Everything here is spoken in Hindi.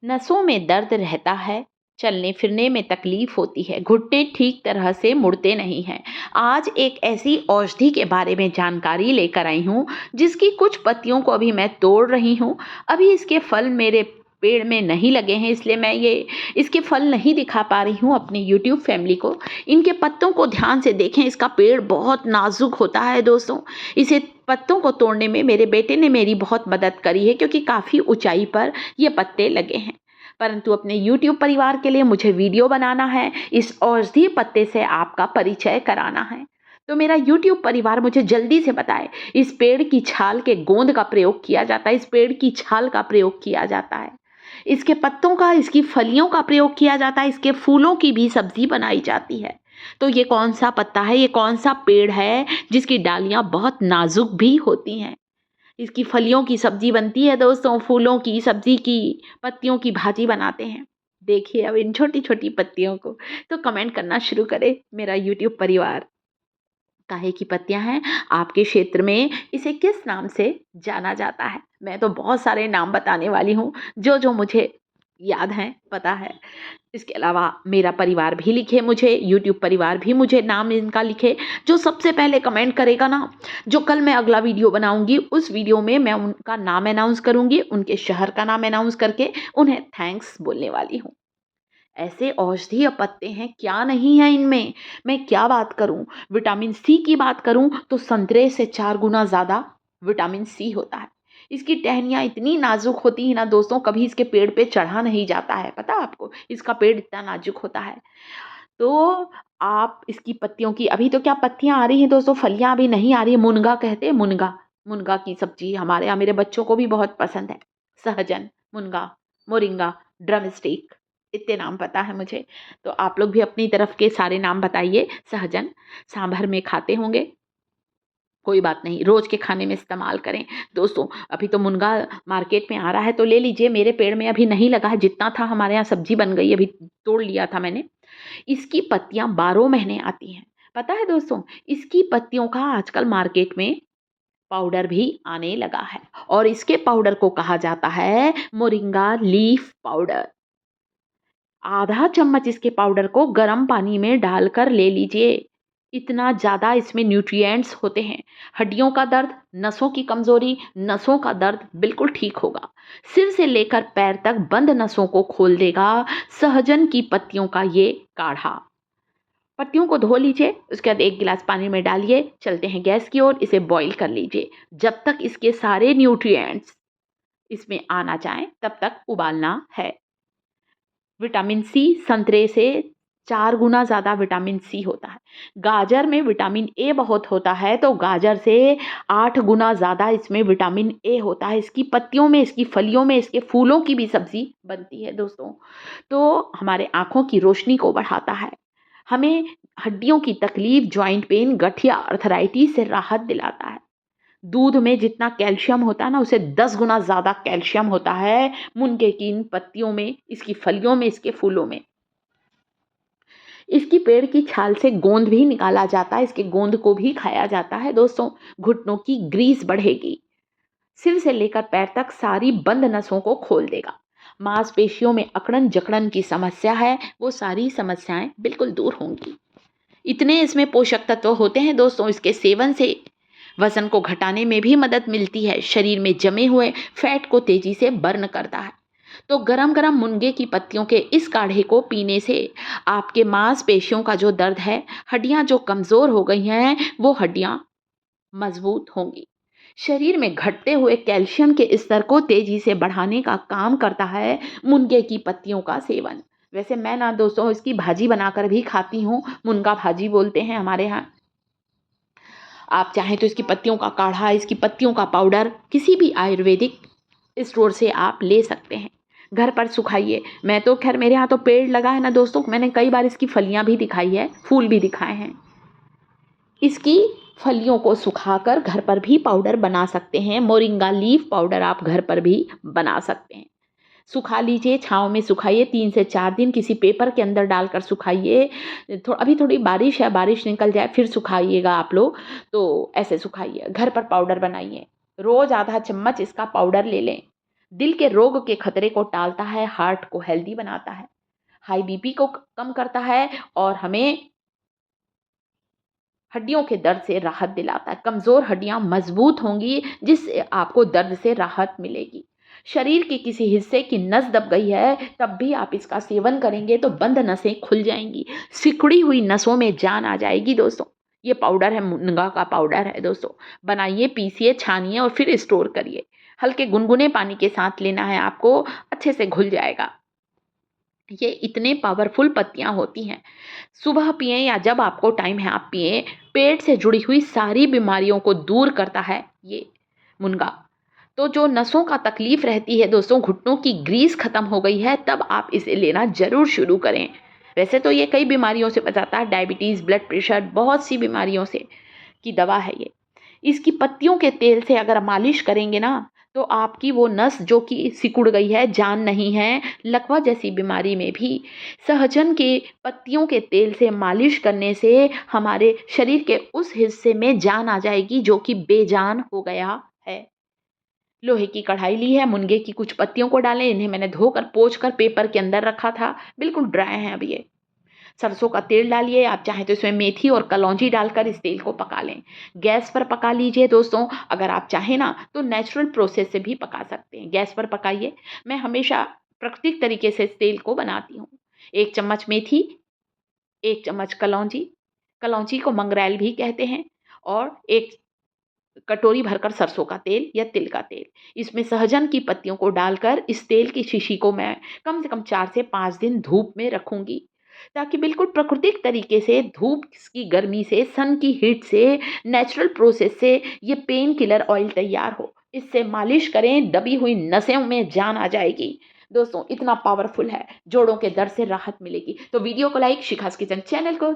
नसों में दर्द रहता है, चलने फिरने में तकलीफ होती है, घुटने ठीक तरह से मुड़ते नहीं हैं। आज एक ऐसी औषधि के बारे में जानकारी लेकर आई हूँ, जिसकी कुछ पत्तियों को अभी मैं तोड़ रही हूँ। अभी इसके फल मेरे पेड़ में नहीं लगे हैं, इसलिए मैं ये इसके फल नहीं दिखा पा रही हूँ अपनी यूट्यूब फैमिली को। इनके पत्तों को ध्यान से देखें, इसका पेड़ बहुत नाजुक होता है दोस्तों। इसे पत्तों को तोड़ने में मेरे बेटे ने मेरी बहुत मदद करी है, क्योंकि काफ़ी ऊंचाई पर ये पत्ते लगे हैं। परंतु अपने YouTube परिवार के लिए मुझे वीडियो बनाना है, इस औषधीय पत्ते से आपका परिचय कराना है। तो मेरा YouTube परिवार मुझे जल्दी से बताए, इस पेड़ की छाल के गोंद का प्रयोग किया जाता है, इस पेड़ की छाल का प्रयोग किया जाता है, इसके पत्तों का, इसकी फलियों का प्रयोग किया जाता है, इसके फूलों की भी सब्जी बनाई जाती है। तो ये कौन सा पत्ता है, ये कौन सा पेड़ है जिसकी डालियां बहुत नाजुक भी होती हैं? इसकी फलियों की सब्जी बनती है दोस्तों, फूलों की सब्जी की, पत्तियों की भाजी बनाते हैं। देखिए अब इन छोटी छोटी पत्तियों को। तो कमेंट करना शुरू करे मेरा यूट्यूब परिवार। काहे की पत्तियां हैं, आपके क्षेत्र में इसे किस नाम से जाना जाता है? मैं तो बहुत सारे नाम बताने वाली हूँ, जो जो मुझे याद हैं, पता है। इसके अलावा मेरा परिवार भी लिखे मुझे, यूट्यूब परिवार भी मुझे नाम इनका लिखे। जो सबसे पहले कमेंट करेगा ना, जो कल मैं अगला वीडियो बनाऊंगी, उस वीडियो में मैं उनका नाम अनाउंस करूंगी, उनके शहर का नाम अनाउंस करके उन्हें थैंक्स बोलने वाली हूँ। ऐसे औषधीय पत्ते हैं, क्या नहीं है इनमें। मैं क्या बात करूं, विटामिन सी की बात करूं तो संतरे से 4 गुना ज़्यादा विटामिन सी होता है। इसकी टहनियाँ इतनी नाजुक होती है ना दोस्तों, कभी इसके पेड़ पे चढ़ा नहीं जाता है, पता है आपको? इसका पेड़ इतना नाजुक होता है। तो आप इसकी पत्तियों की, अभी तो क्या पत्तियाँ आ रही हैं दोस्तों, फलियाँ अभी नहीं आ रही है। मुनगा कहते हैं, मुनगा। मुनगा की सब्जी हमारे यहाँ मेरे बच्चों को भी बहुत पसंद है। सहजन, मुनगा, मोरिंगा, ड्रम स्टिक, इतने नाम पता है मुझे। तो आप लोग भी अपनी तरफ के सारे नाम बताइए। सहजन सांभर में खाते होंगे, कोई बात नहीं, रोज के खाने में इस्तेमाल करें। दोस्तों अभी तो मुनगा मार्केट में आ रहा है, तो ले लीजिए। मेरे पेड़ में अभी नहीं लगा है, जितना था हमारे यहाँ सब्जी बन गई, अभी तोड़ लिया था मैंने। इसकी पत्तियां 12 महीने आती हैं। पता है दोस्तों, इसकी पत्तियों का आजकल मार्केट में पाउडर भी आने लगा है, और इसके पाउडर को कहा जाता है मोरिंगा लीफ पाउडर। आधा चम्मच इसके पाउडर को गर्म पानी में डालकर ले लीजिए। इतना ज़्यादा इसमें न्यूट्रिएंट्स होते हैं। हड्डियों का दर्द, नसों की कमजोरी, नसों का दर्द बिल्कुल ठीक होगा। सिर से लेकर पैर तक बंद नसों को खोल देगा सहजन की पत्तियों का ये काढ़ा। पत्तियों को धो लीजिए, उसके बाद 1 गिलास पानी में डालिए, चलते हैं गैस की ओर, इसे बॉईल कर लीजिए। जब तक इसके सारे न्यूट्रिएंट्स इसमें आ ना जाएं, तब तक उबालना है। विटामिन सी संतरे से 4 गुना ज़्यादा विटामिन सी होता है। गाजर में विटामिन ए बहुत होता है, तो गाजर से 8 गुना ज़्यादा इसमें विटामिन ए होता है। इसकी पत्तियों में, इसकी फलियों में, इसके फूलों की भी सब्जी बनती है दोस्तों। तो हमारे आँखों की रोशनी को बढ़ाता है। हमें हड्डियों की तकलीफ, जॉइंट पेन, गठिया, अर्थराइटिस से राहत दिलाता है। दूध में जितना कैल्शियम होता है ना, उसे 10 गुना ज़्यादा कैल्शियम होता है मुनगे की इन पत्तियों में, इसकी फलियों में, इसके फूलों में। इसकी पेड़ की छाल से गोंद भी निकाला जाता है, इसके गोंद को भी खाया जाता है दोस्तों। घुटनों की ग्रीस बढ़ेगी। सिर से लेकर पैर तक सारी बंद नसों को खोल देगा। मांसपेशियों में अकड़न जकड़न की समस्या है, वो सारी समस्याएं बिल्कुल दूर होंगी। इतने इसमें पोषक तत्व होते हैं दोस्तों। इसके सेवन से वजन को घटाने में भी मदद मिलती है, शरीर में जमे हुए फैट को तेजी से बर्न करता है। तो गरम गरम मुनगे की पत्तियों के इस काढ़े को पीने से आपके मांसपेशियों का जो दर्द है, हड्डियां जो कमजोर हो गई हैं, वो हड्डियां मजबूत होंगी। शरीर में घटते हुए कैल्शियम के स्तर को तेजी से बढ़ाने का काम करता है मुनगे की पत्तियों का सेवन। वैसे मैं ना दोस्तों इसकी भाजी बनाकर भी खाती हूँ, मुनगा भाजी बोलते हैं हमारे यहाँ। आप चाहें तो इसकी पत्तियों का काढ़ा, इसकी पत्तियों का पाउडर किसी भी आयुर्वेदिक स्टोर से आप ले सकते हैं। घर पर सुखाइए। मैं तो खैर, मेरे यहाँ तो पेड़ लगा है ना दोस्तों, मैंने कई बार इसकी फलियाँ भी दिखाई है, फूल भी दिखाए हैं। इसकी फलियों को सुखाकर घर पर भी पाउडर बना सकते हैं। मोरिंगा लीफ पाउडर आप घर पर भी बना सकते हैं। सुखा लीजिए, छाँव में सुखाइए, 3 से 4 दिन किसी पेपर के अंदर डालकर सुखाइए। अभी थोड़ी बारिश है, बारिश निकल जाए फिर सुखाइएगा आप लोग। तो ऐसे सुखाइए, घर पर पाउडर बनाइए। रोज़ आधा चम्मच इसका पाउडर ले लें। दिल के रोग के खतरे को टालता है, हार्ट को हेल्दी बनाता है, हाई बीपी को कम करता है और हमें हड्डियों के दर्द से राहत दिलाता है। कमज़ोर हड्डियाँ मजबूत होंगी जिससे आपको दर्द से राहत मिलेगी। शरीर के किसी हिस्से की नस दब गई है तब भी आप इसका सेवन करेंगे तो बंद नसें खुल जाएँगी। सिकुड़ी हुई नसों में जान आ जाएगी दोस्तों। ये पाउडर है, मुनगा का पाउडर है दोस्तों। बनाइए, पीसिए, छानिए और फिर स्टोर करिए। हल्के गुनगुने पानी के साथ लेना है आपको, अच्छे से घुल जाएगा। ये इतने पावरफुल पत्तियाँ होती हैं। सुबह पिएँ या जब आपको टाइम है आप पिएँ। पेट से जुड़ी हुई सारी बीमारियों को दूर करता है ये मुनगा। तो जो नसों का तकलीफ़ रहती है दोस्तों, घुटनों की ग्रीस ख़त्म हो गई है, तब आप इसे लेना ज़रूर शुरू करें। वैसे तो ये कई बीमारियों से बचाता है, डायबिटीज़, ब्लड प्रेशर, बहुत सी बीमारियों से की दवा है ये। इसकी पत्तियों के तेल से अगर मालिश करेंगे ना, तो आपकी वो नस जो कि सिकुड़ गई है, जान नहीं है, लकवा जैसी बीमारी में भी सहजन के पत्तियों के तेल से मालिश करने से हमारे शरीर के उस हिस्से में जान आ जाएगी जो कि बेजान हो गया है। लोहे की कढ़ाई ली है, मुनगे की कुछ पत्तियों को डालें, इन्हें मैंने धोकर पोंछ कर पेपर के अंदर रखा था, बिल्कुल ड्राई हैं अब ये। सरसों का तेल डालिए, आप चाहें तो इसमें मेथी और कलौंजी डालकर इस तेल को पका लें। गैस पर पका लीजिए दोस्तों, अगर आप चाहें ना तो नेचुरल प्रोसेस से भी पका सकते हैं। गैस पर पकाइए, मैं हमेशा प्राकृतिक तरीके से इस तेल को बनाती हूँ। 1 चम्मच मेथी, 1 चम्मच कलौंजी, कलौंजी को मंगरैल भी कहते हैं, और 1 कटोरी भरकर सरसों का तेल या तिल का तेल। इसमें सहजन की पत्तियों को डालकर इस तेल की शीशी को मैं कम से कम 4 से 5 दिन धूप में रखूँगी, ताकि बिल्कुल प्राकृतिक तरीके से धूप की गर्मी से, सन की हीट से, नेचुरल प्रोसेस से ये पेन किलर ऑयल तैयार हो। इससे मालिश करें, दबी हुई नसों में जान आ जाएगी। दोस्तों इतना पावरफुल है, जोड़ों के दर्द से राहत मिलेगी। तो वीडियो को लाइक, शिखास किचन चैनल को